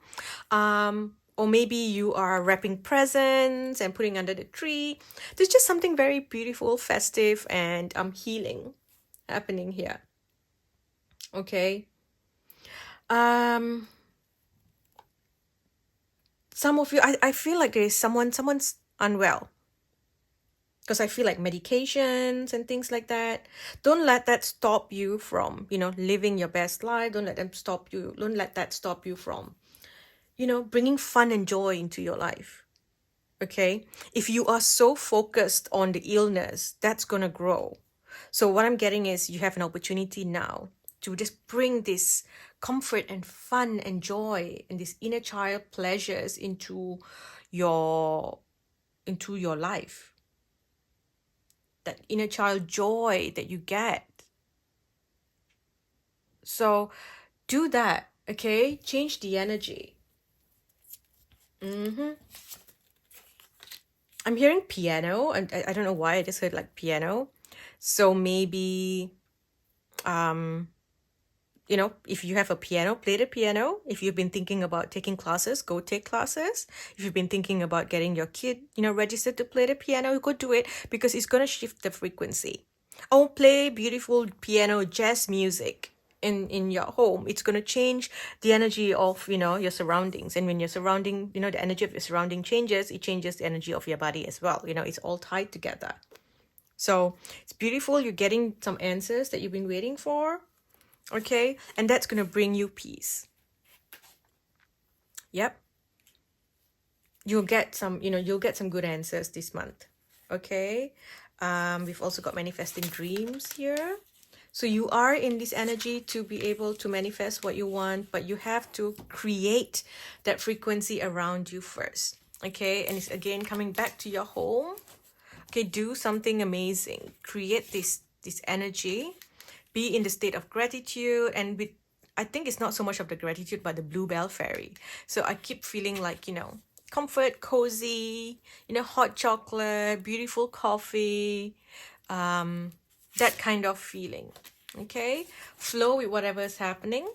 Or maybe you are wrapping presents and putting under the tree. There's just something very beautiful, festive, and healing happening here. Okay. Some of you, I feel like there is someone's unwell. Because I feel like medications and things like that, don't let that stop you from, living your best life. Don't let that stop you from, bringing fun and joy into your life. Okay? If you are so focused on the illness, that's going to grow. So what I'm getting is you have an opportunity now to just bring this comfort and fun and joy and this inner child pleasures into your life. That inner child joy that you get. So do that, okay? Change the energy. I'm hearing piano, and I don't know why I just heard like piano. So maybe, if you have a piano, play the piano. If you've been thinking about taking classes, go take classes. If you've been thinking about getting your kid, registered to play the piano, go do it because it's going to shift the frequency. Oh, play beautiful piano jazz music in your home. It's going to change the energy of, your surroundings. And when your surrounding, the energy of your surrounding changes, it changes the energy of your body as well. It's all tied together. So it's beautiful. You're getting some answers that you've been waiting for. Okay, and that's going to bring you peace. Yep. You'll get some good answers this month. Okay. We've also got manifesting dreams here. So you are in this energy to be able to manifest what you want, but you have to create that frequency around you first. Okay, and it's again coming back to your home. Okay, do something amazing. Create this energy. Be in the state of gratitude, and I think it's not so much of the gratitude but the bluebell fairy. So I keep feeling like, comfort, cozy, hot chocolate, beautiful coffee, that kind of feeling. Okay, flow with whatever is happening.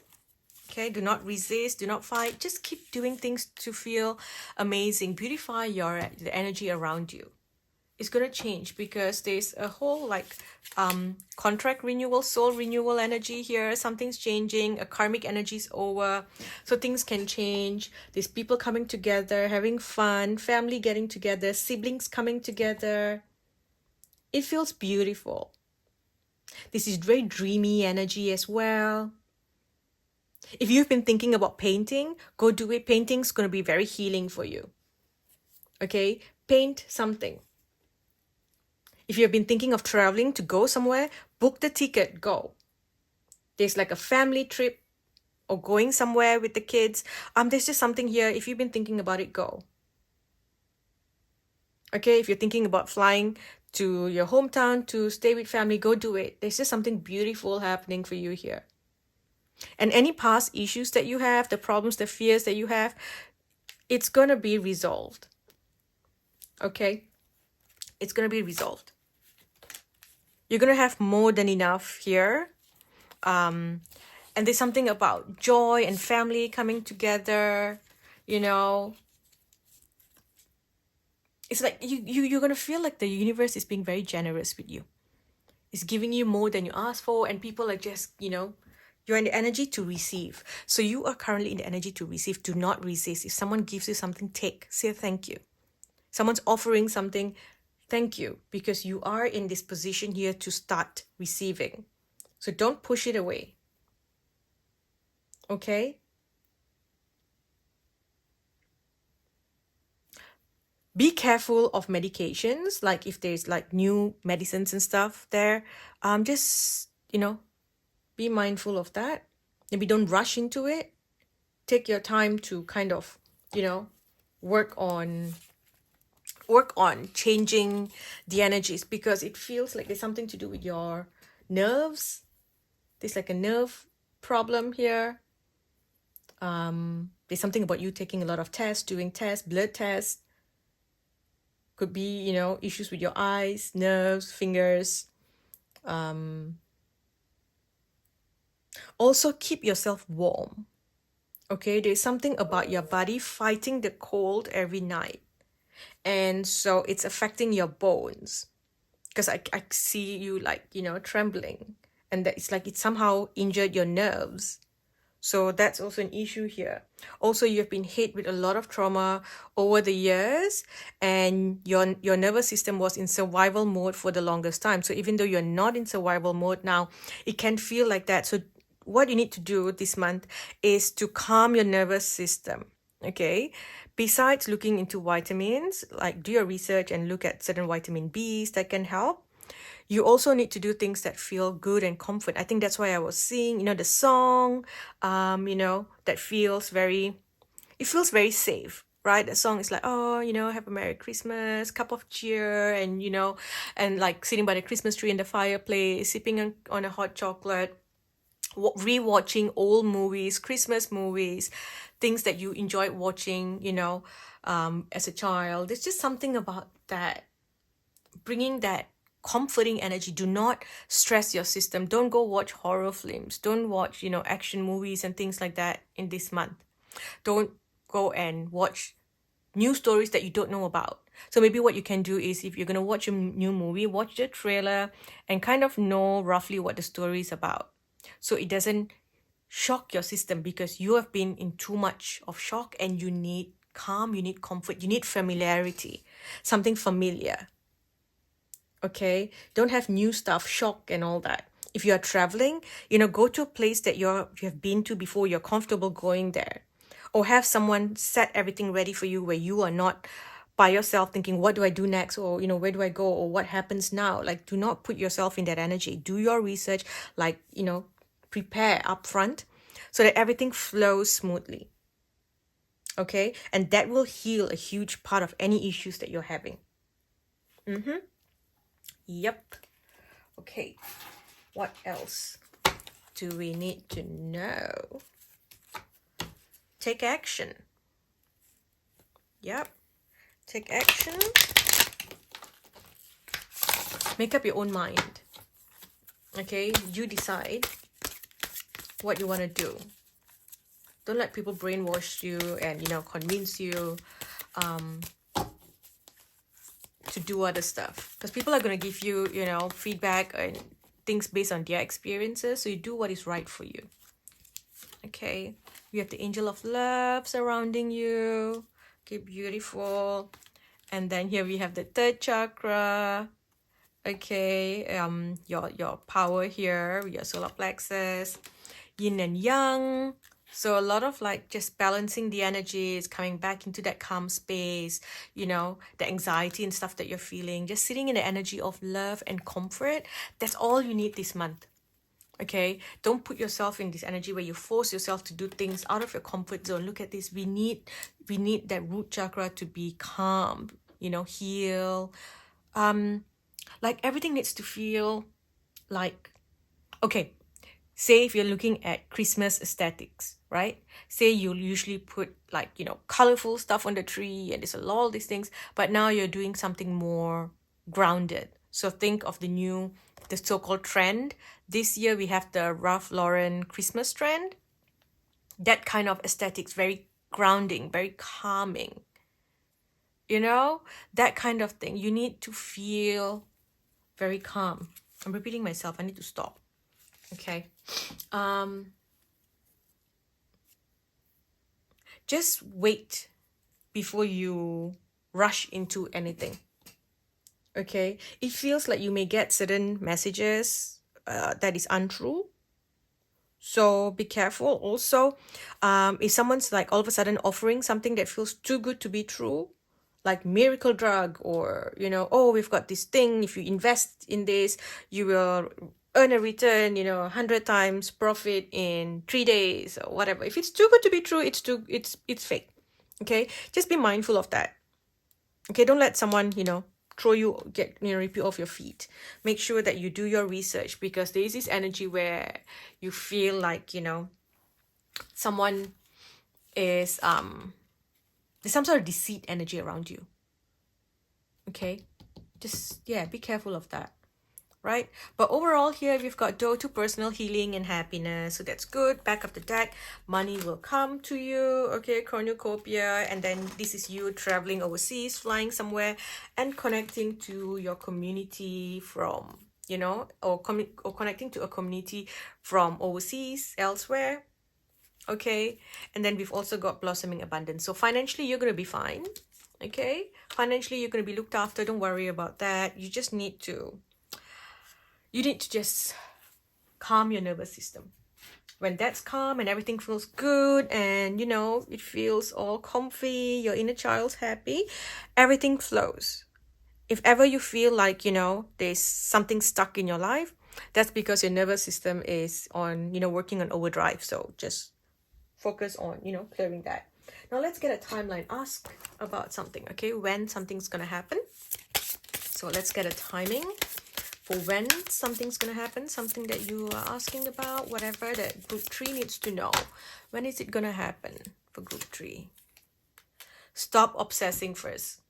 Okay, do not resist, do not fight, just keep doing things to feel amazing. Beautify the energy around you. It's going to change because there's a whole contract renewal, soul renewal energy here. Something's changing, a karmic energy is over, so things can change. There's people coming together, having fun, family getting together, siblings coming together. It feels beautiful. This is very dreamy energy as well. If you've been thinking about painting, go do it. Painting's going to be very healing for you. Okay, paint something. If you've been thinking of traveling to go somewhere, book the ticket, go. There's like a family trip or going somewhere with the kids. There's just something here. If you've been thinking about it, go. Okay, if you're thinking about flying to your hometown to stay with family, go do it. There's just something beautiful happening for you here. And any past issues that you have, the problems, the fears that you have, it's going to be resolved. Okay? It's going to be resolved. You're going to have more than enough here. And there's something about joy and family coming together, It's like you're gonna feel like the universe is being very generous with you. It's giving you more than you ask for, and people are just, you're in the energy to receive. So you are currently in the energy to receive. Do not resist. If someone gives you something, take. Say thank you. Someone's offering something, thank you, because you are in this position here to start receiving. So don't push it away. Okay? Be careful of medications, like if there's like new medicines and stuff there. Just, be mindful of that. Maybe don't rush into it. Take your time to kind of, work on changing the energies, because it feels like there's something to do with your nerves. There's like a nerve problem here. There's something about you taking a lot of tests, doing tests, blood tests. Could be, issues with your eyes, nerves, fingers. Also keep yourself warm. Okay, there's something about your body fighting the cold every night. And so it's affecting your bones. Because I see you like, trembling. And that it's like it somehow injured your nerves. So that's also an issue here. Also, you've been hit with a lot of trauma over the years, and your nervous system was in survival mode for the longest time. So even though you're not in survival mode now, it can feel like that. So what you need to do this month is to calm your nervous system. Okay, besides looking into vitamins, like do your research and look at certain vitamin Bs that can help. You also need to do things that feel good and comfort. I think that's why I was seeing, the song, that feels it feels very safe, right? The song is like, oh, have a Merry Christmas, cup of cheer, and, and like sitting by the Christmas tree in the fireplace, sipping on a hot chocolate, rewatching old movies, Christmas movies, things that you enjoyed watching, as a child. There's just something about that, bringing that comforting energy. Do not stress your system. Don't go watch horror films. Don't watch, action movies and things like that in this month. Don't go and watch new stories that you don't know about. So maybe what you can do is, if you're going to watch a new movie, watch the trailer and kind of know roughly what the story is about. So it doesn't shock your system, because you have been in too much of shock and you need calm, you need comfort, you need familiarity, something familiar. Okay, don't have new stuff, shock and all that. If you are traveling, go to a place that you have been to before, you're comfortable going there, or have someone set everything ready for you, where you are not by yourself thinking, what do I do next, or where do I go, or what happens now. Like, do not put yourself in that energy. Do your research, like, prepare upfront so that everything flows smoothly. Okay, and that will heal a huge part of any issues that you're having. Yep. Okay, what else do we need to know? Take action. Yep. Take action. Make up your own mind. Okay, you decide what you want to do. Don't let people brainwash you and, convince you to do other stuff. Because people are going to give you, feedback and things based on their experiences. So you do what is right for you. Okay, we have the angel of love surrounding you. Okay, beautiful. And then here we have the third chakra. Okay, your power here, your solar plexus, yin and yang. So a lot of like just balancing the energies, coming back into that calm space, the anxiety and stuff that you're feeling, just sitting in the energy of love and comfort. That's all you need this month. Okay, don't put yourself in this energy where you force yourself to do things out of your comfort zone. Look at this. We need that root chakra to be calm, heal. Like everything needs to feel like, okay, say if you're looking at Christmas aesthetics, right? Say you usually put like, colorful stuff on the tree and there's all these things, but now you're doing something more grounded. So think of the so-called trend. This year we have the Ralph Lauren Christmas trend. That kind of aesthetics, very grounding, very calming. You know, that kind of thing. You need to feel very calm. I'm repeating myself. I need to stop. Okay. Just wait before you rush into anything. Okay. It feels like you may get certain messages that is untrue. So be careful. Also, if someone's like all of a sudden offering something that feels too good to be true, like miracle drug, or oh, we've got this thing, if you invest in this you will earn a return, 100 times profit in 3 days or whatever. If it's too good to be true, it's fake. Okay, just be mindful of that. Okay, don't let someone throw you, rip you off your feet. Make sure that you do your research, because there is this energy where you feel like someone is there's some sort of deceit energy around you. Okay, just be careful of that, right? But overall here we've got door to personal healing and happiness, so that's good. Back of the deck, money will come to you. Okay, cornucopia, and then this is you traveling overseas, flying somewhere and connecting to your community from or connecting to a community from overseas, elsewhere. Okay, and then we've also got blossoming abundance. So financially you're going to be fine. Okay, financially you're going to be looked after. Don't worry about that. You need to just calm your nervous system. When that's calm and everything feels good, and it feels all comfy, your inner child's happy, everything flows. If ever you feel like there's something stuck in your life, that's because your nervous system is on working on overdrive. So just focus on clearing that. Now let's get a timeline. Ask about something, okay? When something's gonna happen. So let's get a timing for when something's gonna happen, something that you are asking about, whatever that group 3 needs to know. When is it gonna happen for group 3? Stop obsessing first.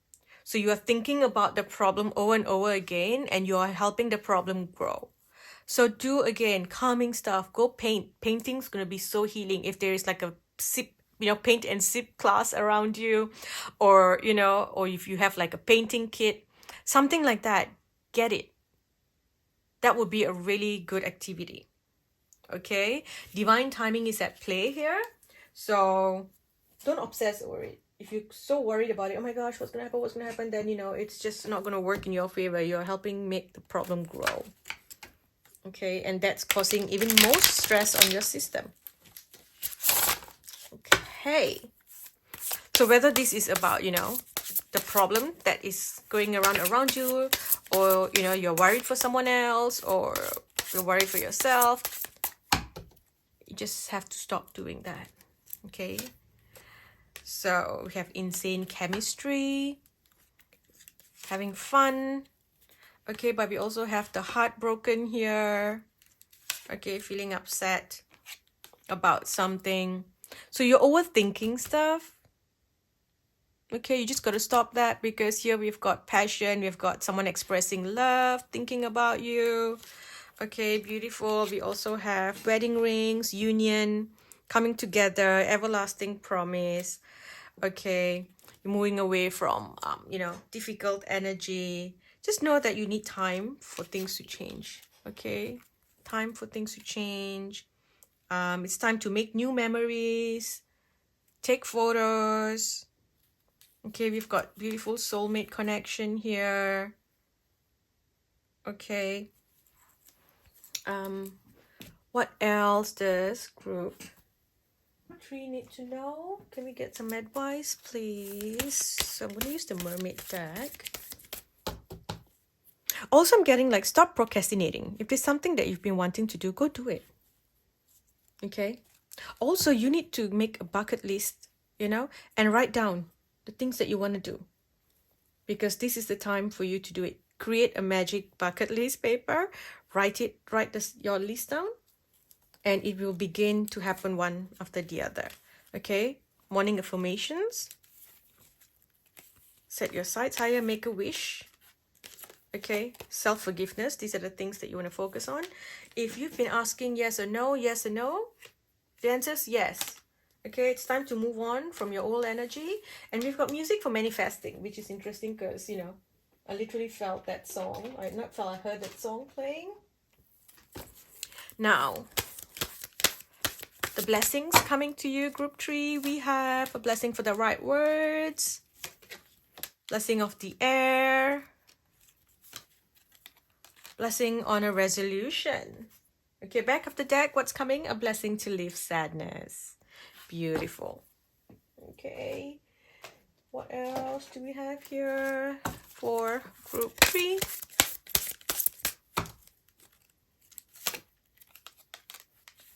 So you are thinking about the problem over and over again, and you are helping the problem grow. So do again calming stuff. Go paint. Painting's gonna be so healing. If there is like a sip, paint and sip class around you, or or if you have like a painting kit, something like that, get it. That would be a really good activity. Okay, divine timing is at play here, so don't obsess over it. If you're so worried about it, oh my gosh, what's gonna happen, then it's just not gonna work in your favor. You're helping make the problem grow. Okay, and that's causing even more stress on your system. Okay, so whether this is about the problem that is going around you, or you're worried for someone else, or you're worried for yourself, you just have to stop doing that. Okay, so we have insane chemistry, having fun. Okay, but we also have the heartbroken here. Okay, feeling upset about something. So you're overthinking stuff. Okay, you just got to stop that, because here we've got passion, we've got someone expressing love, thinking about you. Okay, beautiful. We also have wedding rings, union, coming together, everlasting promise. Okay, you're moving away from difficult energy. Just know that you need time for things to change. Okay, time for things to change. It's time to make new memories, take photos. Okay, we've got beautiful soulmate connection here. Okay, what else does group 3 need to know? Can we get some advice, please? So I'm going to use the mermaid deck. Also, I'm getting like, stop procrastinating. If there's something that you've been wanting to do, go do it. Okay. Also, you need to make a bucket list, and write down the things that you want to do, because this is the time for you to do it. Create a magic bucket list paper, write your list down, and it will begin to happen one after the other. Okay, morning affirmations, set your sights higher, make a wish. Okay, self-forgiveness, these are the things that you want to focus on. If you've been asking yes or no, the answer is yes. Okay, it's time to move on from your old energy. And we've got music for manifesting, which is interesting because, you know, I literally felt that song. I not felt, I heard that song playing. Now, the blessings coming to you, group 3. We have a blessing for the right words, blessing of the air, blessing on a resolution. Okay, back of the deck, what's coming? A blessing to leave sadness. Beautiful. Okay, what else do we have here for group 3?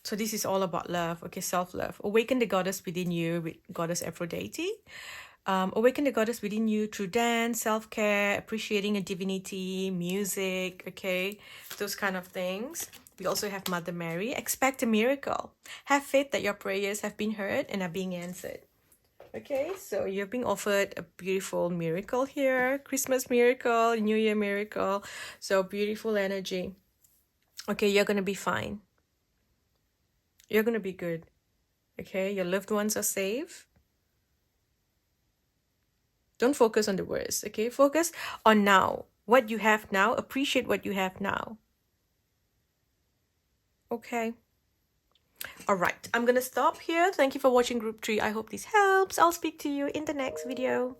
So this is all about love. Okay, self-love. Awaken the goddess within you with goddess Aphrodite. Awaken the goddess within you through dance, self-care, appreciating a divinity, music, okay, those kind of things. We also have Mother Mary. Expect a miracle. Have faith that your prayers have been heard and are being answered. Okay, so you're being offered a beautiful miracle here. Christmas miracle, New Year miracle. So beautiful energy. Okay, you're going to be fine. You're going to be good. Okay, your loved ones are safe. Don't focus on the worst, okay? Focus on now. What you have now. Appreciate what you have now. Okay. All right. I'm going to stop here. Thank you for watching Group 3. I hope this helps. I'll speak to you in the next video.